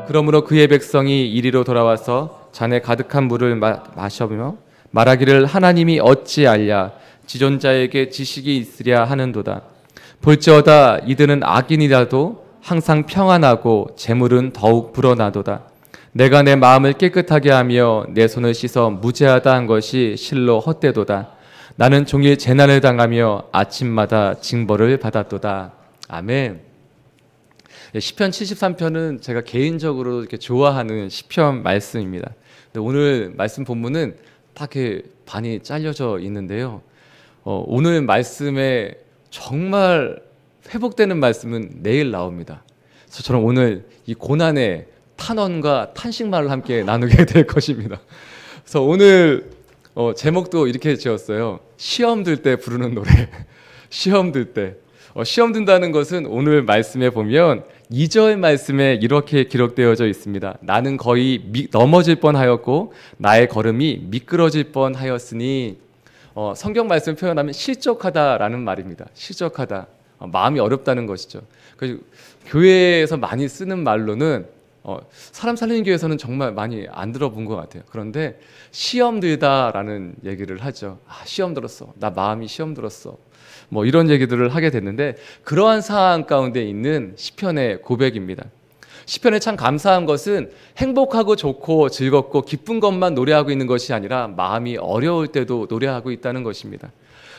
그러므로 그의 백성이 이리로 돌아와서 잔에 가득한 물을 마셔며 말하기를 하나님이 어찌 알랴 지존자에게 지식이 있으랴 하는도다. 볼지어다 이들은 악인이라도 항상 평안하고 재물은 더욱 불어나도다. 내가 내 마음을 깨끗하게 하며 내 손을 씻어 무죄하다 한 것이 실로 헛되도다. 나는 종일 재난을 당하며 아침마다 징벌을 받았도다. 아멘. 시편 73편은 제가 개인적으로 이렇게 좋아하는 시편 말씀입니다. 근데 오늘 말씀 본문은 딱 이렇게 반이 잘려져 있는데요. 오늘 말씀에 정말 회복되는 말씀은 내일 나옵니다. 그래서 저는 오늘 이 고난의 탄원과 탄식말을 함께 나누게 될 것입니다. 그래서 오늘 제목도 이렇게 지었어요. 시험 들 때 부르는 노래. 시험 들 때. 시험 든다는 것은 오늘 말씀에 보면 2절 말씀에 이렇게 기록되어져 있습니다. 나는 거의 넘어질 뻔하였고 나의 걸음이 미끄러질 뻔하였으니 성경 말씀 표현하면 실족하다라는 말입니다. 실족하다. 마음이 어렵다는 것이죠. 그래서 교회에서 많이 쓰는 말로는 사람 살리는 교회에서는 정말 많이 안 들어본 것 같아요. 그런데 시험 들다라는 얘기를 하죠. 시험 들었어. 나 마음이 시험 들었어. 뭐 이런 얘기들을 하게 됐는데 그러한 상황 가운데 있는 시편의 고백입니다. 시편에 참 감사한 것은 행복하고 좋고 즐겁고 기쁜 것만 노래하고 있는 것이 아니라 마음이 어려울 때도 노래하고 있다는 것입니다.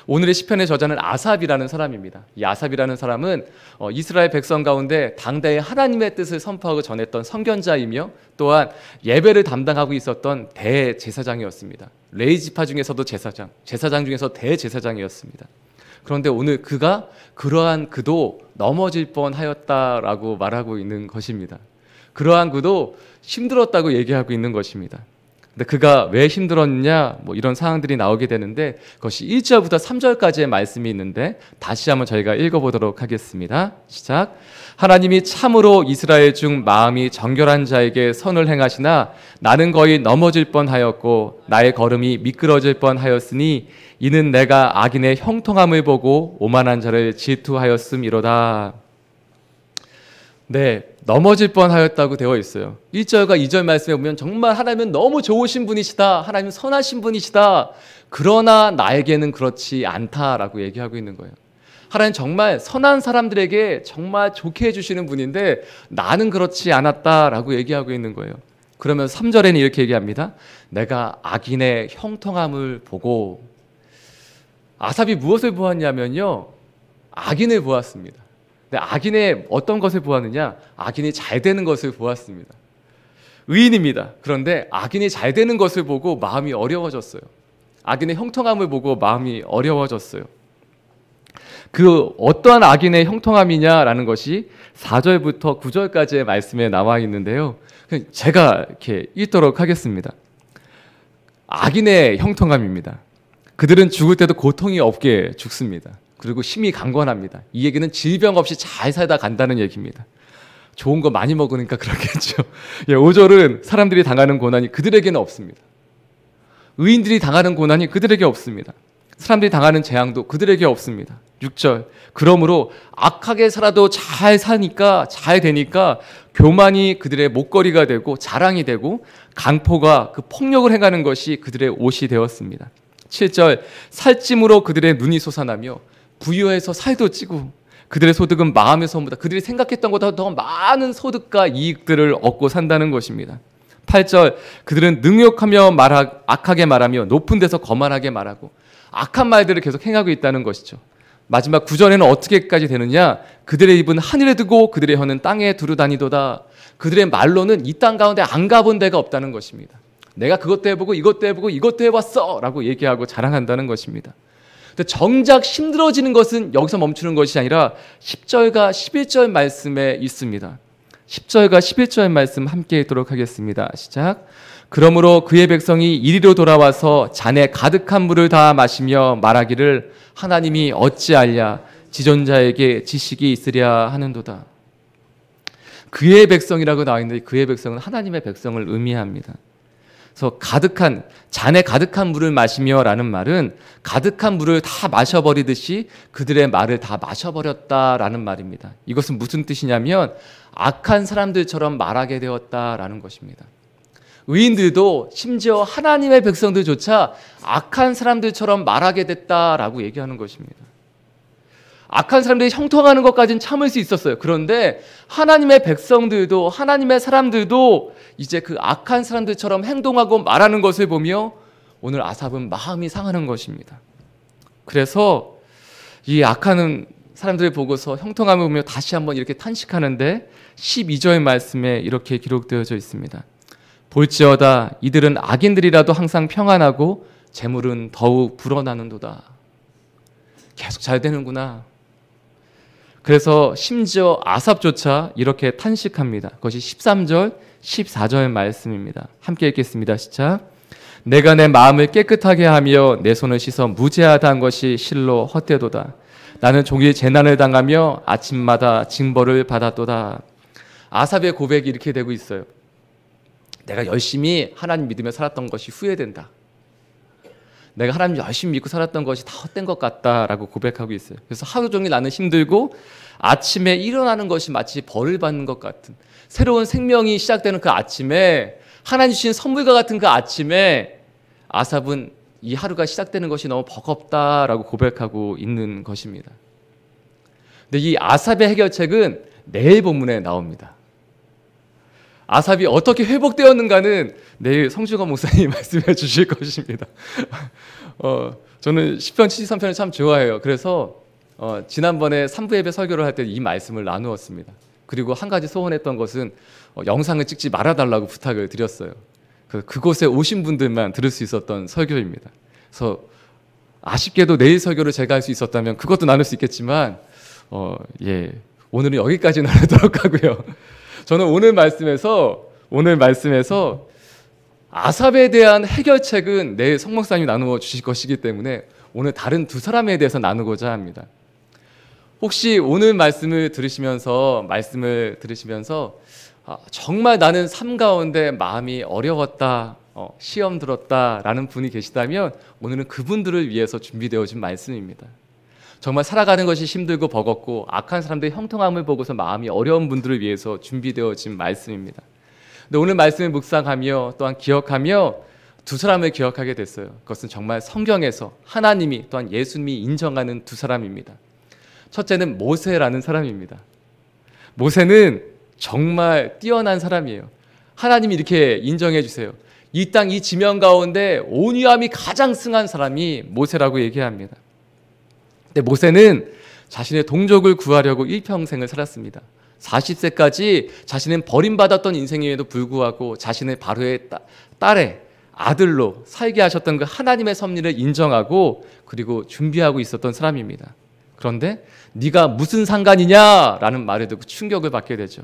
오늘의 시편의 저자는 아삽이라는 사람입니다. 이 아삽이라는 사람은 이스라엘 백성 가운데 당대의 하나님의 뜻을 선포하고 전했던 선견자이며 또한 예배를 담당하고 있었던 대제사장이었습니다. 레위지파 중에서도 제사장 중에서 대제사장이었습니다. 그런데 오늘 그가 그러한 그도 넘어질 뻔하였다라고 말하고 있는 것입니다. 그러한 그도 힘들었다고 얘기하고 있는 것입니다. 근데 그가 왜 힘들었냐 뭐 이런 상황들이 나오게 되는데 그것이 1절부터 3절까지의 말씀이 있는데 다시 한번 저희가 읽어보도록 하겠습니다. 시작. 하나님이 참으로 이스라엘 중 마음이 정결한 자에게 선을 행하시나 나는 거의 넘어질 뻔하였고 나의 걸음이 미끄러질 뻔하였으니 이는 내가 악인의 형통함을 보고 오만한 자를 질투하였음이로다. 네, 넘어질 뻔하였다고 되어 있어요. 1절과 2절 말씀에 보면 정말 하나님은 너무 좋으신 분이시다. 하나님은 선하신 분이시다. 그러나 나에게는 그렇지 않다라고 얘기하고 있는 거예요. 하나님 정말 선한 사람들에게 정말 좋게 해주시는 분인데 나는 그렇지 않았다라고 얘기하고 있는 거예요. 그러면 3절에는 이렇게 얘기합니다. 내가 악인의 형통함을 보고 아삽이 무엇을 보았냐면요. 악인을 보았습니다. 근데 악인의 어떤 것을 보았느냐? 악인이 잘 되는 것을 보았습니다. 의인입니다. 그런데 악인이 잘 되는 것을 보고 마음이 어려워졌어요. 악인의 형통함을 보고 마음이 어려워졌어요. 그 어떠한 악인의 형통함이냐라는 것이 4절부터 9절까지의 말씀에 나와 있는데요. 제가 이렇게 읽도록 하겠습니다. 악인의 형통함입니다. 그들은 죽을 때도 고통이 없게 죽습니다. 그리고 심히 강건합니다. 이 얘기는 질병 없이 잘 살다 간다는 얘기입니다. 좋은 거 많이 먹으니까 그렇겠죠. 5절은 사람들이 당하는 고난이 그들에게는 없습니다. 의인들이 당하는 고난이 그들에게 없습니다. 사람들이 당하는 재앙도 그들에게 없습니다. 6절 그러므로 악하게 살아도 잘 사니까 잘 되니까 교만이 그들의 목걸이가 되고 자랑이 되고 강포가 그 폭력을 행하는 것이 그들의 옷이 되었습니다. 7절 살찜으로 그들의 눈이 솟아나며 부유해서 살도 찌고 그들의 소득은 마음의 소원보다 그들이 생각했던 것보다 더 많은 소득과 이익들을 얻고 산다는 것입니다. 8절 그들은 능욕하며 악하게 말하며 높은 데서 거만하게 말하고 악한 말들을 계속 행하고 있다는 것이죠. 마지막 9절에는 어떻게까지 되느냐? 그들의 입은 하늘에 두고 그들의 혀는 땅에 두루 다니도다. 그들의 말로는 이 땅 가운데 안 가본 데가 없다는 것입니다. 내가 그것도 해보고 이것도 해보고 이것도 해봤어 라고 얘기하고 자랑한다는 것입니다. 근데 정작 힘들어지는 것은 여기서 멈추는 것이 아니라 10절과 11절 말씀에 있습니다. 10절과 11절 말씀 함께 읽도록 하겠습니다. 시작. 그러므로 그의 백성이 이리로 돌아와서 잔에 가득한 물을 다 마시며 말하기를 하나님이 어찌 알랴 지존자에게 지식이 있으랴 하는도다. 그의 백성이라고 나와 있는데 그의 백성은 하나님의 백성을 의미합니다. 그래서 가득한 잔에 가득한 물을 마시며라는 말은 가득한 물을 다 마셔버리듯이 그들의 말을 다 마셔버렸다라는 말입니다. 이것은 무슨 뜻이냐면 악한 사람들처럼 말하게 되었다라는 것입니다. 의인들도 심지어 하나님의 백성들조차 악한 사람들처럼 말하게 됐다라고 얘기하는 것입니다. 악한 사람들이 형통하는 것까지는 참을 수 있었어요. 그런데 하나님의 백성들도 하나님의 사람들도 이제 그 악한 사람들처럼 행동하고 말하는 것을 보며 오늘 아삽은 마음이 상하는 것입니다. 그래서 이 악한 사람들을 보고서 형통함을 보며 다시 한번 이렇게 탄식하는데 12절 말씀에 이렇게 기록되어져 있습니다. 볼지어다 이들은 악인들이라도 항상 평안하고 재물은 더욱 불어나는도다. 계속 잘 되는구나. 그래서 심지어 아삽조차 이렇게 탄식합니다. 그것이 13절, 14절 말씀입니다. 함께 읽겠습니다. 시작. 내가 내 마음을 깨끗하게 하며 내 손을 씻어 무죄하다는 것이 실로 헛되도다. 나는 종일 재난을 당하며 아침마다 징벌을 받았도다. 아삽의 고백이 이렇게 되고 있어요. 내가 열심히 하나님 믿으며 살았던 것이 후회된다. 내가 하나님 열심히 믿고 살았던 것이 다 헛된 것 같다라고 고백하고 있어요. 그래서 하루 종일 나는 힘들고 아침에 일어나는 것이 마치 벌을 받는 것 같은 새로운 생명이 시작되는 그 아침에 하나님 주신 선물과 같은 그 아침에 아삽은 이 하루가 시작되는 것이 너무 버겁다라고 고백하고 있는 것입니다. 근데 이 아삽의 해결책은 내일 본문에 나옵니다. 아삽이 어떻게 회복되었는가는 내일 성주건 목사님이 말씀해 주실 것입니다. 저는 시편 73편을 참 좋아해요. 그래서 지난번에 3부 예배 설교를 할 때 이 말씀을 나누었습니다. 그리고 한 가지 소원했던 것은 영상을 찍지 말아달라고 부탁을 드렸어요. 그곳에 오신 분들만 들을 수 있었던 설교입니다. 그래서 아쉽게도 내일 설교를 제가 할 수 있었다면 그것도 나눌 수 있겠지만 오늘은 여기까지 나누도록 하고요. 저는 오늘 말씀에서 아삽에 대한 해결책은 내일 성 목사님이 나누어 주실 것이기 때문에 오늘 다른 두 사람에 대해서 나누고자 합니다. 혹시 오늘 말씀을 들으시면서 정말 나는 삶 가운데 마음이 어려웠다, 시험 들었다라는 분이 계시다면 오늘은 그분들을 위해서 준비되어진 말씀입니다. 정말 살아가는 것이 힘들고 버겁고 악한 사람들의 형통함을 보고서 마음이 어려운 분들을 위해서 준비되어진 말씀입니다. 근데 오늘 말씀을 묵상하며 또한 기억하며 두 사람을 기억하게 됐어요. 그것은 정말 성경에서 하나님이 또한 예수님이 인정하는 두 사람입니다. 첫째는 모세라는 사람입니다. 모세는 정말 뛰어난 사람이에요. 하나님이 이렇게 인정해 주세요. 이 땅 이 지명 가운데 온유함이 가장 승한 사람이 모세라고 얘기합니다. 근데 모세는 자신의 동족을 구하려고 일평생을 살았습니다. 40세까지 자신은 버림받았던 인생임에도 불구하고 자신의 바로의 딸의 아들로 살게 하셨던 그 하나님의 섭리를 인정하고 그리고 준비하고 있었던 사람입니다. 그런데 네가 무슨 상관이냐라는 말을 듣고 충격을 받게 되죠.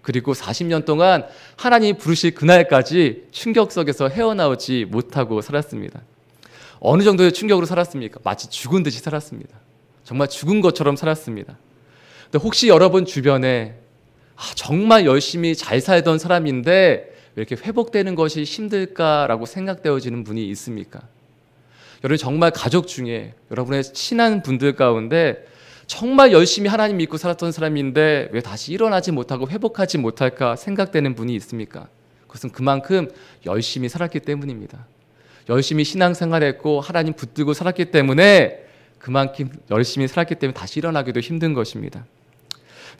그리고 40년 동안 하나님이 부르실 그날까지 충격 속에서 헤어나오지 못하고 살았습니다. 어느 정도의 충격으로 살았습니까? 마치 죽은 듯이 살았습니다. 정말 죽은 것처럼 살았습니다. 근데 혹시 여러분 주변에 정말 열심히 잘 살던 사람인데 왜 이렇게 회복되는 것이 힘들까라고 생각되어지는 분이 있습니까? 여러분 정말 가족 중에 여러분의 친한 분들 가운데 정말 열심히 하나님 믿고 살았던 사람인데 왜 다시 일어나지 못하고 회복하지 못할까 생각되는 분이 있습니까? 그것은 그만큼 열심히 살았기 때문입니다. 열심히 신앙생활했고 하나님 붙들고 살았기 때문에 그만큼 열심히 살았기 때문에 다시 일어나기도 힘든 것입니다.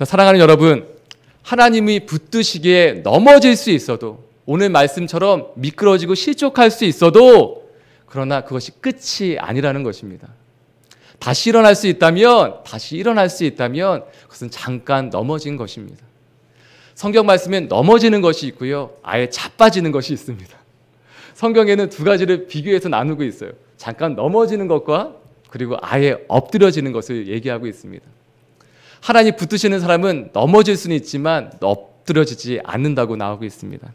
사랑하는 여러분, 하나님이 붙드시기에 넘어질 수 있어도 오늘 말씀처럼 미끄러지고 실족할 수 있어도 그러나 그것이 끝이 아니라는 것입니다. 다시 일어날 수 있다면 그것은 잠깐 넘어진 것입니다. 성경 말씀엔 넘어지는 것이 있고요, 아예 자빠지는 것이 있습니다. 성경에는 두 가지를 비교해서 나누고 있어요. 잠깐 넘어지는 것과 그리고 아예 엎드려지는 것을 얘기하고 있습니다. 하나님 붙드시는 사람은 넘어질 수는 있지만 엎드려지지 않는다고 나오고 있습니다.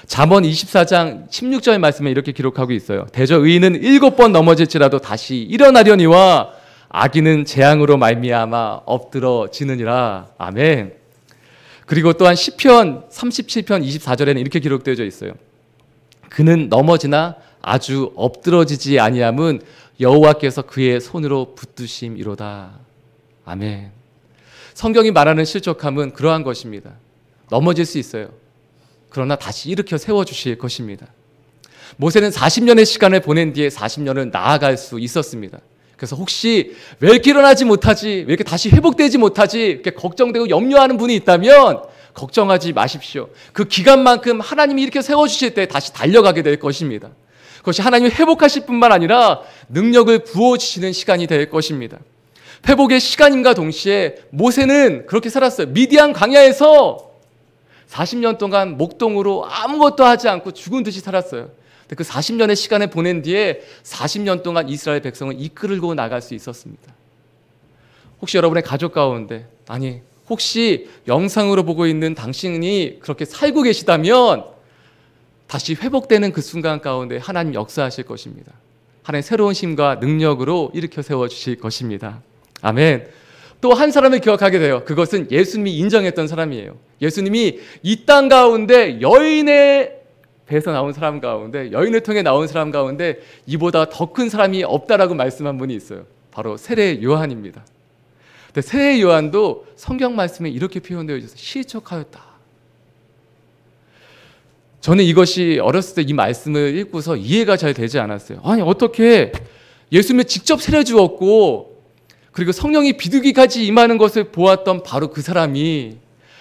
잠언 24장 16절 말씀에 이렇게 기록하고 있어요. 대저 의인은 7번 넘어질지라도 다시 일어나려니와 악인은 재앙으로 말미암아 엎드러지느니라. 아멘. 그리고 또한 시편 37편 24절에는 이렇게 기록되어져 있어요. 그는 넘어지나 아주 엎드러지지 아니함은 여호와께서 그의 손으로 붙드심이로다. 아멘. 성경이 말하는 실족함은 그러한 것입니다. 넘어질 수 있어요. 그러나 다시 일으켜 세워주실 것입니다. 모세는 40년의 시간을 보낸 뒤에 40년을 나아갈 수 있었습니다. 그래서 혹시 왜 이렇게 일어나지 못하지? 왜 이렇게 다시 회복되지 못하지? 이렇게 걱정되고 염려하는 분이 있다면 걱정하지 마십시오. 그 기간만큼 하나님이 이렇게 세워주실 때 다시 달려가게 될 것입니다. 그것이 하나님이 회복하실 뿐만 아니라 능력을 부어주시는 시간이 될 것입니다. 회복의 시간임과 동시에 모세는 그렇게 살았어요. 미디안 광야에서 40년 동안 목동으로 아무것도 하지 않고 죽은 듯이 살았어요. 그 40년의 시간을 보낸 뒤에 40년 동안 이스라엘 백성을 이끌고 나갈 수 있었습니다. 혹시 여러분의 가족 가운데, 아니 혹시 영상으로 보고 있는 당신이 그렇게 살고 계시다면 다시 회복되는 그 순간 가운데 하나님 역사하실 것입니다. 하나님 새로운 힘과 능력으로 일으켜 세워주실 것입니다. 아멘. 또 한 사람을 기억하게 돼요. 그것은 예수님이 인정했던 사람이에요. 예수님이 이 땅 가운데 여인의 배에서 나온 사람 가운데, 여인을 통해 나온 사람 가운데 이보다 더 큰 사람이 없다라고 말씀한 분이 있어요. 바로 세례 요한입니다. 근데 세례 요한도 성경 말씀에 이렇게 표현되어 있어서 시적하였다. 저는 이것이 어렸을 때 이 말씀을 읽고서 이해가 잘 되지 않았어요. 아니 어떻게 예수님이 직접 세례 주었고 그리고 성령이 비둘기까지 임하는 것을 보았던 바로 그 사람이,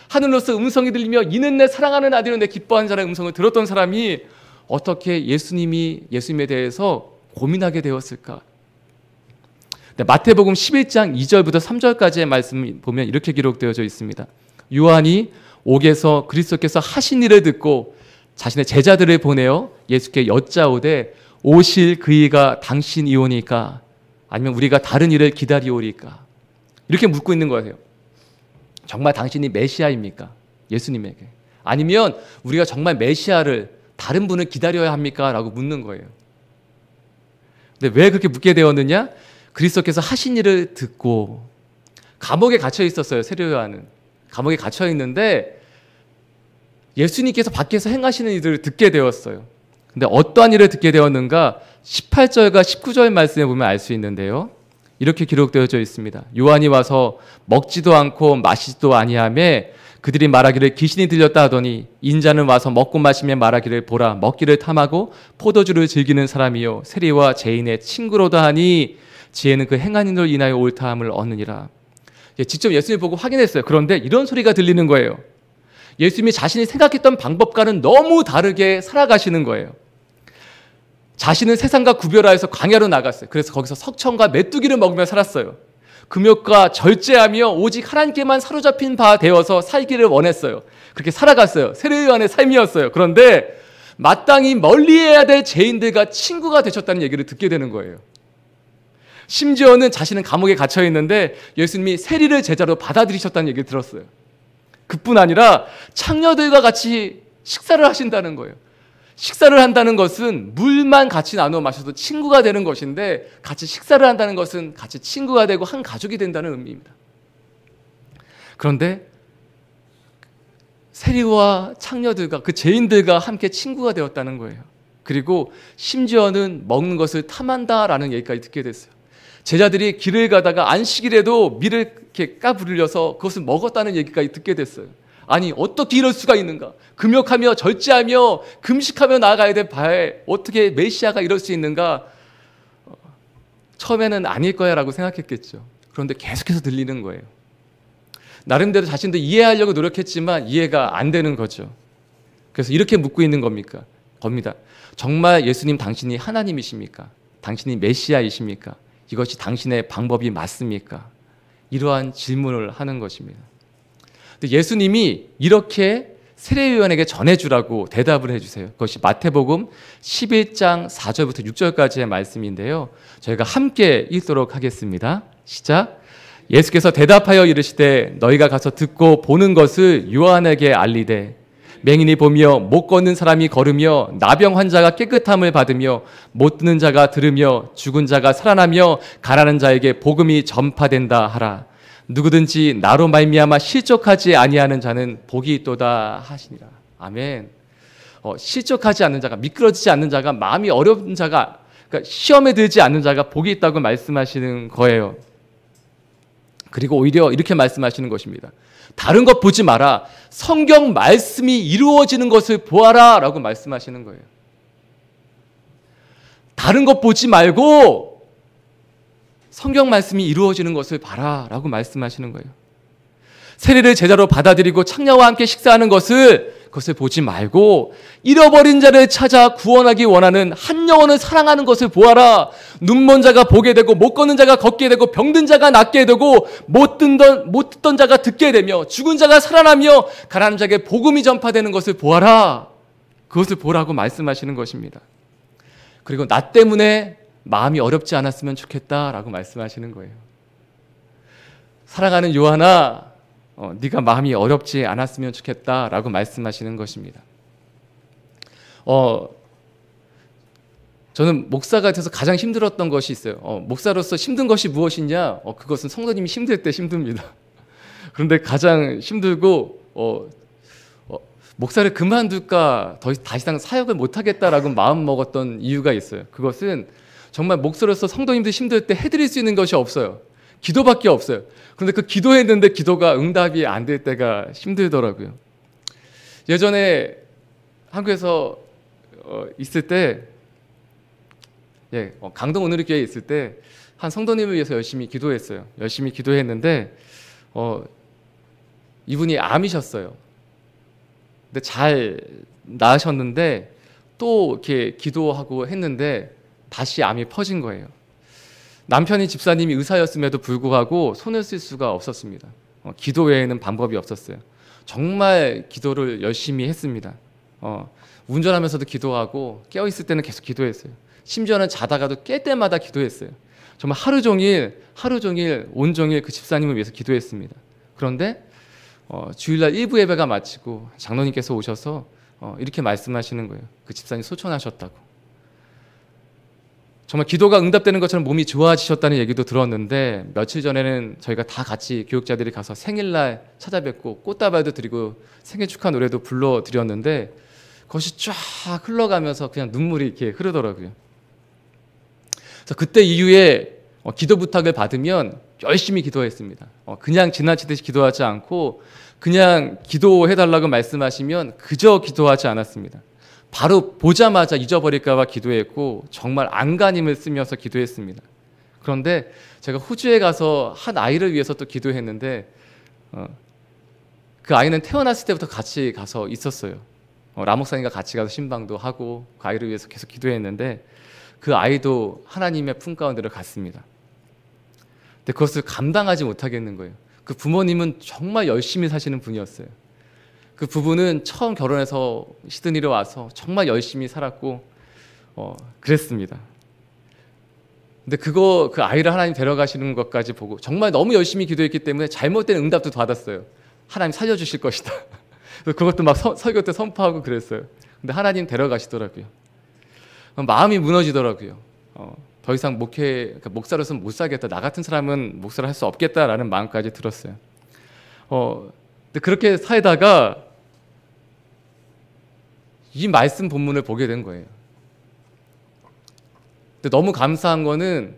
하늘로서 음성이 들리며 이는 내 사랑하는 아들은 내 기뻐하는 자라는 음성을 들었던 사람이 어떻게 예수님에 대해서 고민하게 되었을까? 마태복음 11장 2절부터 3절까지의 말씀을 보면 이렇게 기록되어져 있습니다. 요한이 옥에서 그리스도께서 하신 일을 듣고 자신의 제자들을 보내어 예수께 여짜오되 오실 그이가 당신이오니까 아니면 우리가 다른 일을 기다리오리까? 이렇게 묻고 있는 거예요. 정말 당신이 메시아입니까? 예수님에게. 아니면 우리가 정말 메시아를 다른 분을 기다려야 합니까? 라고 묻는 거예요. 근데 왜 그렇게 묻게 되었느냐? 그리스도께서 하신 일을 듣고, 감옥에 갇혀 있었어요. 세례 요한은 감옥에 갇혀 있는데 예수님께서 밖에서 행하시는 일들을 듣게 되었어요. 근데 어떠한 일을 듣게 되었는가? 18절과 19절 말씀에 보면 알 수 있는데요. 이렇게 기록되어져 있습니다. 요한이 와서 먹지도 않고 마시지도 아니하며 그들이 말하기를 귀신이 들렸다 하더니 인자는 와서 먹고 마시며 말하기를 보라 먹기를 탐하고 포도주를 즐기는 사람이요 세리와 죄인의 친구로다 하니 지혜는 그 행하는 일로 인하여 옳다함을 얻느니라. 직접 예수님 보고 확인했어요. 그런데 이런 소리가 들리는 거예요. 예수님이 자신이 생각했던 방법과는 너무 다르게 살아가시는 거예요. 자신은 세상과 구별하여서 광야로 나갔어요. 그래서 거기서 석청과 메뚜기를 먹으며 살았어요. 금욕과 절제하며 오직 하나님께만 사로잡힌 바 되어서 살기를 원했어요. 그렇게 살아갔어요. 세례 요한의 삶이었어요. 그런데 마땅히 멀리해야 될 죄인들과 친구가 되셨다는 얘기를 듣게 되는 거예요. 심지어는 자신은 감옥에 갇혀 있는데 예수님이 세리를 제자로 받아들이셨다는 얘기를 들었어요. 그뿐 아니라 창녀들과 같이 식사를 하신다는 거예요. 식사를 한다는 것은 물만 같이 나누어 마셔도 친구가 되는 것인데 같이 식사를 한다는 것은 같이 친구가 되고 한 가족이 된다는 의미입니다. 그런데 세리와 창녀들과 그 죄인들과 함께 친구가 되었다는 거예요. 그리고 심지어는 먹는 것을 탐한다라는 얘기까지 듣게 됐어요. 제자들이 길을 가다가 안식일에도 밀을 이렇게 까부르려서 그것을 먹었다는 얘기까지 듣게 됐어요. 아니 어떻게 이럴 수가 있는가? 금욕하며 절제하며 금식하며 나아가야 될 바에 어떻게 메시아가 이럴 수 있는가? 처음에는 아닐 거야 라고 생각했겠죠. 그런데 계속해서 들리는 거예요. 나름대로 자신도 이해하려고 노력했지만 이해가 안 되는 거죠. 그래서 이렇게 묻고 있는 겁니다. 정말 예수님 당신이 하나님이십니까? 당신이 메시아이십니까? 이것이 당신의 방법이 맞습니까? 이러한 질문을 하는 것입니다. 근데 예수님이 이렇게 세례 요한에게 전해주라고 대답을 해주세요. 그것이 마태복음 11장 4절부터 6절까지의 말씀인데요. 저희가 함께 읽도록 하겠습니다. 시작. 예수께서 대답하여 이르시되 너희가 가서 듣고 보는 것을 요한에게 알리되 맹인이 보며 못 걷는 사람이 걸으며 나병 환자가 깨끗함을 받으며 못 듣는 자가 들으며 죽은 자가 살아나며 가라는 자에게 복음이 전파된다 하라. 누구든지 나로 말미암아 실족하지 아니하는 자는 복이 있도다 하시니라. 아멘. 실족하지 않는 자가, 미끄러지지 않는 자가, 마음이 어려운 자가, 그러니까 시험에 들지 않는 자가 복이 있다고 말씀하시는 거예요. 그리고 오히려 이렇게 말씀하시는 것입니다. 다른 것 보지 마라. 성경 말씀이 이루어지는 것을 보아라 라고 말씀하시는 거예요. 다른 것 보지 말고 성경 말씀이 이루어지는 것을 봐라 라고 말씀하시는 거예요. 세례를 제자로 받아들이고 창녀와 함께 식사하는 그것을 보지 말고 잃어버린 자를 찾아 구원하기 원하는 한 영혼을 사랑하는 것을 보아라. 눈먼 자가 보게 되고 못 걷는 자가 걷게 되고 병든 자가 낫게 되고 못 듣던 자가 듣게 되며 죽은 자가 살아나며 가난한 자에게 복음이 전파되는 것을 보아라. 그것을 보라고 말씀하시는 것입니다. 그리고 나 때문에 마음이 어렵지 않았으면 좋겠다라고 말씀하시는 거예요. 사랑하는 요한아, 네가 마음이 어렵지 않았으면 좋겠다라고 말씀하시는 것입니다. 저는 목사가 돼서 가장 힘들었던 것이 있어요. 목사로서 힘든 것이 무엇이냐? 그것은 성도님이 힘들 때 힘듭니다. 그런데 가장 힘들고 목사를 그만둘까, 더 이상 사역을 못하겠다라고 마음 먹었던 이유가 있어요. 그것은 정말 목사로서 성도님들 힘들 때 해드릴 수 있는 것이 없어요. 기도밖에 없어요. 그런데 그 기도했는데 기도가 응답이 안 될 때가 힘들더라고요. 예전에 한국에서 있을 때, 강동 오늘의 교회에 있을 때 한 성도님을 위해서 열심히 기도했어요. 열심히 기도했는데 이분이 암이셨어요. 근데 잘 나으셨는데 또 이렇게 기도하고 했는데 다시 암이 퍼진 거예요. 남편이 집사님이 의사였음에도 불구하고 손을 쓸 수가 없었습니다. 기도 외에는 방법이 없었어요. 정말 기도를 열심히 했습니다. 운전하면서도 기도하고 깨어있을 때는 계속 기도했어요. 심지어는 자다가도 깰 때마다 기도했어요. 정말 하루 종일 온종일 그 집사님을 위해서 기도했습니다. 그런데 주일날 1부 예배가 마치고 장로님께서 오셔서 이렇게 말씀하시는 거예요. 그 집사님 소천하셨다고. 정말 기도가 응답되는 것처럼 몸이 좋아지셨다는 얘기도 들었는데 며칠 전에는 저희가 다 같이 교육자들이 가서 생일날 찾아뵙고 꽃다발도 드리고 생일 축하 노래도 불러드렸는데 그것이 쫙 흘러가면서 그냥 눈물이 이렇게 흐르더라고요. 그래서 그때 이후에 기도 부탁을 받으면 열심히 기도했습니다. 그냥 지나치듯이 기도하지 않고 그냥 기도해달라고 말씀하시면 그저 기도하지 않았습니다. 바로 보자마자 잊어버릴까 봐 기도했고 정말 안간힘을 쓰면서 기도했습니다. 그런데 제가 호주에 가서 한 아이를 위해서 또 기도했는데 그 아이는 태어났을 때부터 같이 가서 있었어요. 라목사님과 같이 가서 신방도 하고 그 아이를 위해서 계속 기도했는데 그 아이도 하나님의 품 가운데로 갔습니다. 근데 그것을 감당하지 못하겠는 거예요. 그 부모님은 정말 열심히 사시는 분이었어요. 그 부부는 처음 결혼해서 시드니로 와서 정말 열심히 살았고 그랬습니다. 근데 그 아이를 하나님 데려가시는 것까지 보고 정말 너무 열심히 기도했기 때문에 잘못된 응답도 받았어요. 하나님 살려주실 것이다. 그것도 막 설교 때 선포하고 그랬어요. 근데 하나님 데려가시더라고요. 마음이 무너지더라고요. 더 이상 목사로서는 못 살겠다. 나 같은 사람은 목사를 할 수 없겠다라는 마음까지 들었어요. 근데 그렇게 살다가 이 말씀 본문을 보게 된 거예요. 근데 너무 감사한 거는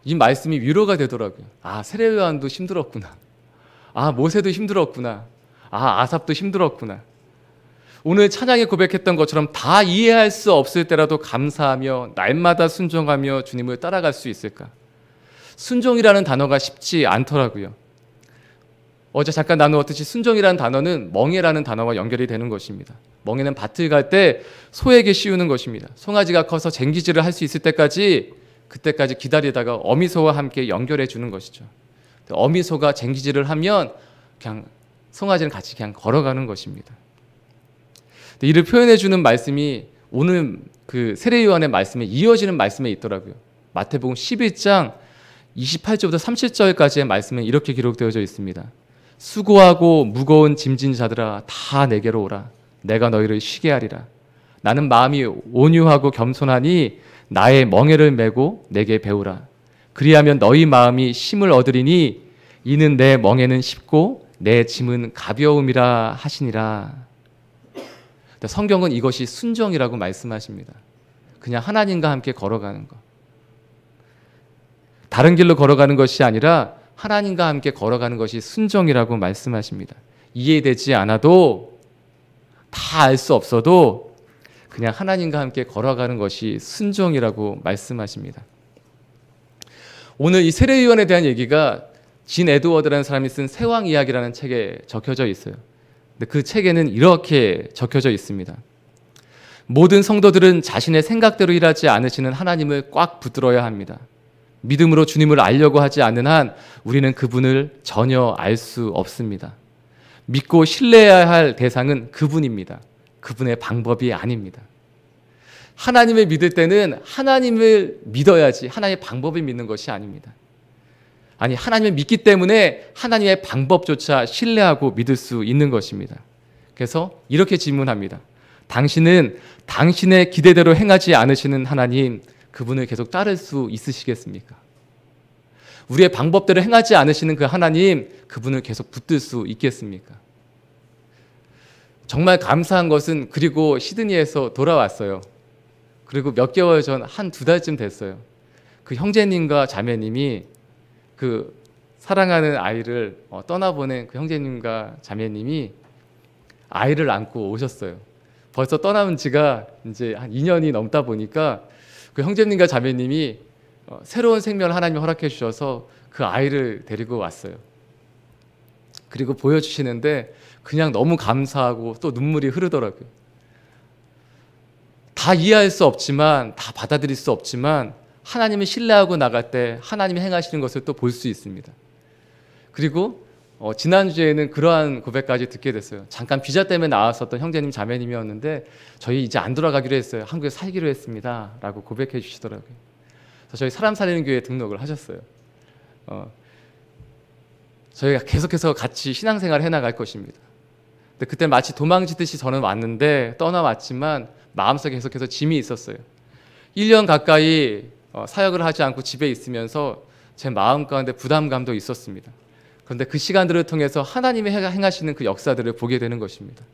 이 말씀이 위로가 되더라고요. 세례 요한도 힘들었구나. 모세도 힘들었구나. 아삽도 힘들었구나. 오늘 찬양에 고백했던 것처럼 다 이해할 수 없을 때라도 감사하며 날마다 순종하며 주님을 따라갈 수 있을까? 순종이라는 단어가 쉽지 않더라고요. 어제 잠깐 나누었듯이 순종이라는 단어는 멍에라는 단어와 연결이 되는 것입니다. 멍에는 밭을 갈 때 소에게 씌우는 것입니다. 송아지가 커서 쟁기질을 할 수 있을 그때까지 기다리다가 어미소와 함께 연결해 주는 것이죠. 어미소가 쟁기질을 하면 그냥 송아지는 같이 그냥 걸어가는 것입니다. 이를 표현해 주는 말씀이 오늘 그 세례 요한의 말씀에 이어지는 말씀에 있더라고요. 마태복음 11장 28절부터 30절까지의 말씀에 이렇게 기록되어져 있습니다. 수고하고 무거운 짐진 자들아 다 내게로 오라. 내가 너희를 쉬게 하리라. 나는 마음이 온유하고 겸손하니 나의 멍에를 메고 내게 배우라. 그리하면 너희 마음이 쉼을 얻으리니 이는 내 멍에는 쉽고 내 짐은 가벼움이라 하시니라. 성경은 이것이 순종이라고 말씀하십니다. 그냥 하나님과 함께 걸어가는 것. 다른 길로 걸어가는 것이 아니라 하나님과 함께 걸어가는 것이 순종이라고 말씀하십니다. 이해되지 않아도, 다 알 수 없어도 그냥 하나님과 함께 걸어가는 것이 순종이라고 말씀하십니다. 오늘 이 세례요한에 대한 얘기가 진 에드워드라는 사람이 쓴 세왕 이야기라는 책에 적혀져 있어요. 근데 그 책에는 이렇게 적혀져 있습니다. 모든 성도들은 자신의 생각대로 일하지 않으시는 하나님을 꽉 붙들어야 합니다. 믿음으로 주님을 알려고 하지 않는 한 우리는 그분을 전혀 알 수 없습니다. 믿고 신뢰해야 할 대상은 그분입니다. 그분의 방법이 아닙니다. 하나님을 믿을 때는 하나님을 믿어야지 하나님의 방법을 믿는 것이 아닙니다. 아니, 하나님을 믿기 때문에 하나님의 방법조차 신뢰하고 믿을 수 있는 것입니다. 그래서 이렇게 질문합니다. 당신은 당신의 기대대로 행하지 않으시는 하나님, 그분을 계속 따를 수 있으시겠습니까? 우리의 방법대로 행하지 않으시는 그 하나님, 그분을 계속 붙들 수 있겠습니까? 정말 감사한 것은, 그리고 시드니에서 돌아왔어요. 그리고 몇 개월 전, 한 2달쯤 됐어요. 그 형제님과 자매님이 그 사랑하는 아이를 떠나보낸 그 형제님과 자매님이 아이를 안고 오셨어요. 벌써 떠나온 지가 이제 한 2년이 넘다 보니까 그 형제님과 자매님이 새로운 생명을 하나님이 허락해 주셔서 그 아이를 데리고 왔어요. 그리고 보여주시는데 그냥 너무 감사하고 또 눈물이 흐르더라고요. 다 이해할 수 없지만, 다 받아들일 수 없지만 하나님을 신뢰하고 나갈 때 하나님이 행하시는 것을 또 볼 수 있습니다. 그리고 지난주에는 그러한 고백까지 듣게 됐어요. 잠깐 비자 때문에 나왔었던 형제님 자매님이었는데 저희 이제 안 돌아가기로 했어요. 한국에 살기로 했습니다 라고 고백해 주시더라고요. 그래서 저희 사람 살리는 교회에 등록을 하셨어요. 저희가 계속해서 같이 신앙생활을 해나갈 것입니다. 근데 그때 마치 도망치듯이 저는 왔는데, 떠나왔지만 마음속에 계속해서 짐이 있었어요. 1년 가까이 사역을 하지 않고 집에 있으면서 제 마음 가운데 부담감도 있었습니다. 그런데 그 시간들을 통해서 하나님이 행하시는 그 역사들을 보게 되는 것입니다.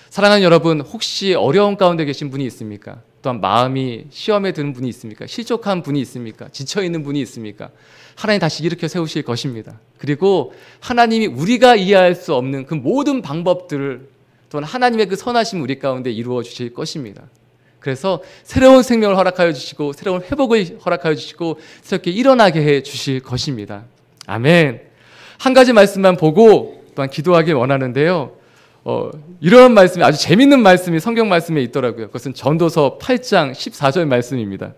사랑하는 여러분, 혹시 어려운 가운데 계신 분이 있습니까? 또한 마음이 시험에 드는 분이 있습니까? 실족한 분이 있습니까? 지쳐있는 분이 있습니까? 하나님 다시 일으켜 세우실 것입니다. 그리고 하나님이 우리가 이해할 수 없는 그 모든 방법들을, 또한 하나님의 그 선하심 우리 가운데 이루어 주실 것입니다. 그래서 새로운 생명을 허락하여 주시고, 새로운 회복을 허락하여 주시고, 새롭게 일어나게 해 주실 것입니다. 아멘. 한 가지 말씀만 보고 또한 기도하길 원하는데요. 이런 말씀이, 아주 재밌는 말씀이 성경 말씀에 있더라고요. 그것은 전도서 8장 14절 말씀입니다.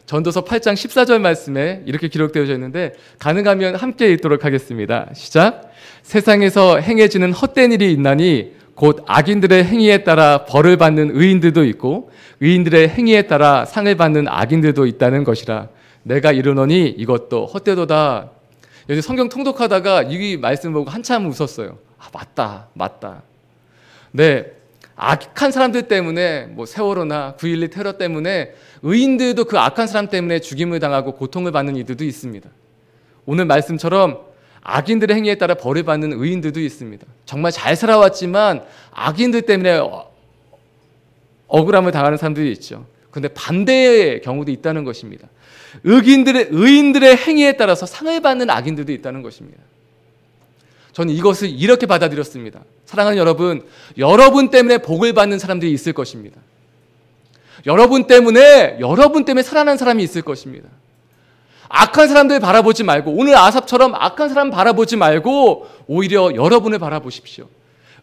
전도서 8장 14절 말씀에 이렇게 기록되어져 있는데, 가능하면 함께 읽도록 하겠습니다. 시작. 세상에서 행해지는 헛된 일이 있나니 곧 악인들의 행위에 따라 벌을 받는 의인들도 있고 의인들의 행위에 따라 상을 받는 악인들도 있다는 것이라. 내가 이르노니 이것도 헛되도다. 여기 성경 통독하다가 이 말씀 보고 한참 웃었어요. 맞다. 네, 악한 사람들 때문에, 뭐 세월호나 9.11 테러 때문에 의인들도 그 악한 사람 때문에 죽임을 당하고 고통을 받는 이들도 있습니다. 오늘 말씀처럼 악인들의 행위에 따라 벌을 받는 의인들도 있습니다. 정말 잘 살아왔지만 악인들 때문에 억울함을 당하는 사람들이 있죠. 그런데 반대의 경우도 있다는 것입니다. 의인들의 행위에 따라서 상을 받는 악인들도 있다는 것입니다. 저는 이것을 이렇게 받아들였습니다. 사랑하는 여러분, 여러분 때문에 복을 받는 사람들이 있을 것입니다. 여러분 때문에 살아나는 사람이 있을 것입니다. 악한 사람들 바라보지 말고, 오늘 아삽처럼 악한 사람 바라보지 말고 오히려 여러분을 바라보십시오.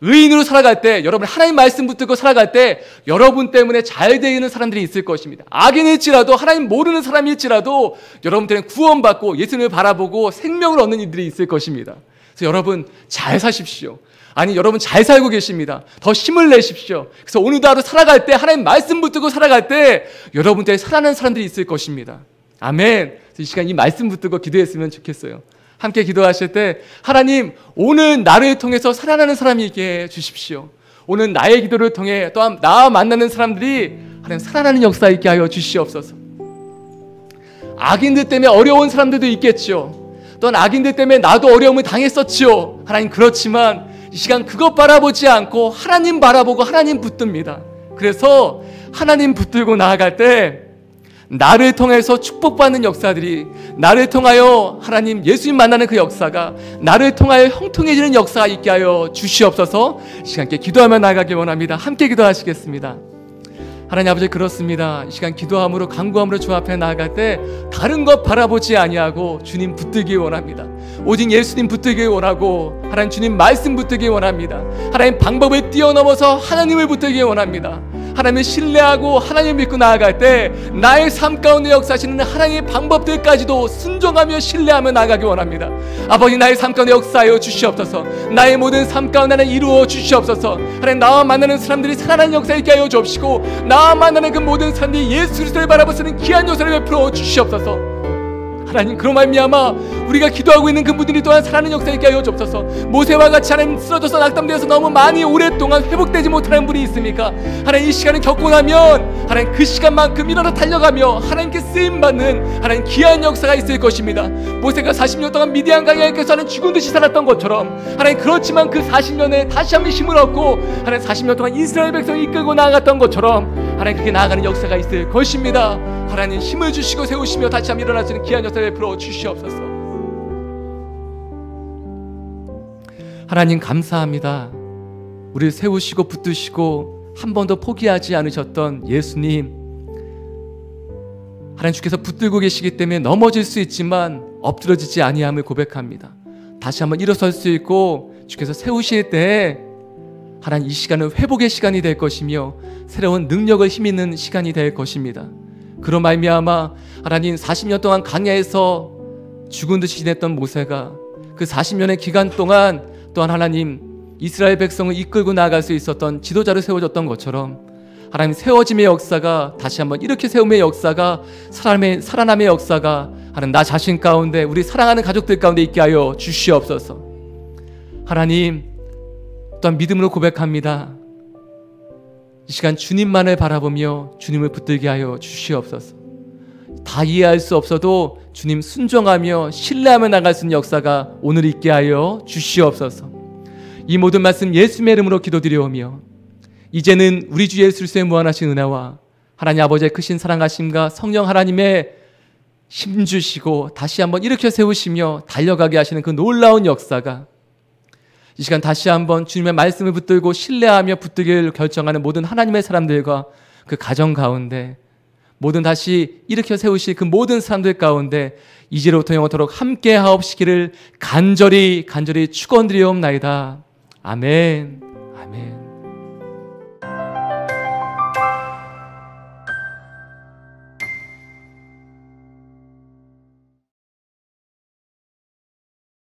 의인으로 살아갈 때, 여러분 하나님 말씀 붙들고 살아갈 때 여러분 때문에 잘 되는 사람들이 있을 것입니다. 악인일지라도, 하나님 모르는 사람일지라도 여러분 때문에 구원받고 예수님을 바라보고 생명을 얻는 이들이 있을 것입니다. 그래서 여러분 잘 사십시오. 아니, 여러분 잘 살고 계십니다. 더 힘을 내십시오. 그래서 오늘도 하루 살아갈 때, 하나님 말씀 붙들고 살아갈 때 여러분 때문에 살아나는 사람들이 있을 것입니다. 아멘. 이 시간 이 말씀 붙들고 기도했으면 좋겠어요. 함께 기도하실 때, 하나님 오늘 나를 통해서 살아나는 사람이 있게 해 주십시오. 오늘 나의 기도를 통해 또한 나와 만나는 사람들이 하나님 살아나는 역사 있게 하여 주시옵소서. 악인들 때문에 어려운 사람들도 있겠죠. 또한 악인들 때문에 나도 어려움을 당했었지요. 하나님, 그렇지만 이 시간 그것 바라보지 않고 하나님 바라보고 하나님 붙듭니다. 그래서 하나님 붙들고 나아갈 때 나를 통해서 축복받는 역사들이, 나를 통하여 하나님 예수님 만나는 그 역사가, 나를 통하여 형통해지는 역사가 있게 하여 주시옵소서. 시간 함께 기도하며 나아가기 원합니다. 함께 기도하시겠습니다. 하나님 아버지, 그렇습니다. 이 시간 기도함으로 간구함으로 주 앞에 나아갈 때 다른 것 바라보지 아니하고 주님 붙들기 원합니다. 오직 예수님 붙들기 원하고 하나님 주님 말씀 붙들기 원합니다. 하나님 방법을 뛰어넘어서 하나님을 붙들기 원합니다. 하나님을 신뢰하고 하나님을 믿고 나아갈 때 나의 삶 가운데 역사하시는 하나님의 방법들까지도 순종하며 신뢰하며 나아가기 원합니다. 아버지, 나의 삶 가운데 역사하여 주시옵소서. 나의 모든 삶 가운데 이루어 주시옵소서. 하나님, 나와 만나는 사람들이 살아나는 역사 있게 하여 주옵시고, 나와 만나는 그 모든 사람들이 예수 그리스도를 바라보시는 귀한 요소를 베풀어 주시옵소서. 하나님, 그로 말미암아 우리가 기도하고 있는 그분들이 또한 살아나는 역사 있게 하여 주옵소서. 모세와 같이 하나님 쓰러져서 낙담되어서 너무 많이 오랫동안 회복되지 못하는 분이 있습니까? 하나님, 이 시간을 겪고 나면 하나님 그 시간만큼 일어나 달려가며 하나님께 쓰임받는 하나님 귀한 역사가 있을 것입니다. 모세가 40년 동안 미디안 광야에서 하나님 죽은 듯이 살았던 것처럼 하나님, 그렇지만 그 40년에 다시 한번 힘을 얻고 하나님 40년 동안 이스라엘 백성을 이끌고 나아갔던 것처럼 하나님 그렇게 나아가는 역사가 있을 것입니다. 하나님, 힘을 주시고 세우시며 다시 한번 일어날 수 있는 귀한 역사를 베풀어 주시옵소서. 하나님, 감사합니다. 우리를 세우시고 붙드시고 한 번도 포기하지 않으셨던 예수님, 하나님 주께서 붙들고 계시기 때문에 넘어질 수 있지만 엎드러지지 아니함을 고백합니다. 다시 한번 일어설 수 있고 주께서 세우실 때 하나님, 이 시간은 회복의 시간이 될 것이며 새로운 능력을 힘있는 시간이 될 것입니다. 그로 말미암아 하나님, 40년 동안 광야에서 죽은 듯이 지냈던 모세가 그 40년의 기간 동안 또한 하나님 이스라엘 백성을 이끌고 나아갈 수 있었던 지도자로 세워졌던 것처럼 하나님, 세워짐의 역사가, 다시 한번 이렇게 세움의 역사가, 살아남의 역사가 하나님 나 자신 가운데, 우리 사랑하는 가족들 가운데 있게 하여 주시옵소서. 하나님, 또한 믿음으로 고백합니다. 이 시간 주님만을 바라보며 주님을 붙들게 하여 주시옵소서. 다 이해할 수 없어도 주님 순종하며 신뢰하며 나갈 수 있는 역사가 오늘 있게 하여 주시옵소서. 이 모든 말씀 예수님의 이름으로 기도드리오며, 이제는 우리 주 예수 그리스도의 무한하신 은혜와 하나님 아버지의 크신 사랑하심과 성령 하나님의 힘 주시고 다시 한번 일으켜 세우시며 달려가게 하시는 그 놀라운 역사가 이 시간 다시 한번 주님의 말씀을 붙들고 신뢰하며 붙들기를 결정하는 모든 하나님의 사람들과 그 가정 가운데, 모든 다시 일으켜 세우실 그 모든 사람들 가운데 이제로부터 영원토록 함께 하옵시기를 간절히 축원드리옵나이다. 아멘.